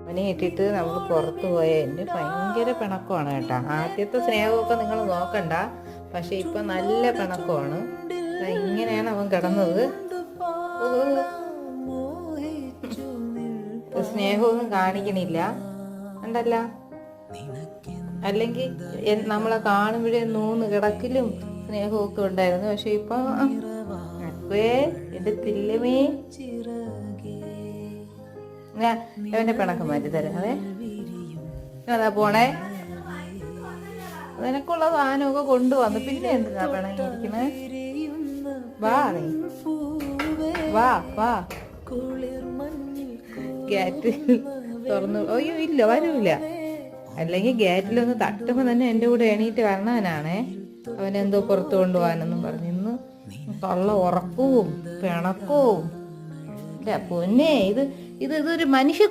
അവനെ ഇട്ടിട്ട് നമ്മൾ പുറത്ത് പോയ എൻ്റെ ഭയങ്കര പിണക്കമാണ് കേട്ടോ. ആദ്യത്തെ സ്നേഹമൊക്കെ നിങ്ങൾ നോക്കണ്ട, പക്ഷെ ഇപ്പം നല്ല പിണക്കമാണ്. ഇങ്ങനെയാണ് അവൻ കിടന്നത്. സ്നേഹമൊന്നും കാണിക്കണില്ല ഉണ്ടല്ല. അല്ലെങ്കിൽ നമ്മളെ കാണുമ്പോഴേ നൂന്ന് കിടക്കലും സ്നേഹമൊക്കെ ഉണ്ടായിരുന്നു. പക്ഷെ ഇപ്പം എടുത്തില്ലമേ. അവന്റെ പിണക്കം മാറ്റി തരാവേ. അതാ പോണേ. നിനക്കുള്ള സാധനമൊക്കെ കൊണ്ടുവന്നു, പിന്നെ എന്തിനാ പിണങ്ങിയിരിക്കണേ? വാ നീ വാ വാ. ഗേറ്റ് തുറന്നു. അയ്യോ ഇല്ല, വരൂല. അല്ലെങ്കിൽ ഗേറ്റിലൊന്ന് തട്ടുമ്പോൾ തന്നെ എൻ്റെ കൂടെ എണീറ്റ് വരണവനാണേ. അവനെന്തോ പുറത്ത് കൊണ്ടുപോകാനെന്നും പറഞ്ഞു. ഇന്ന് കള്ള ഉറക്കവും പിണക്കവും. പൊന്നെ, ഇതൊരു മനുഷ്യ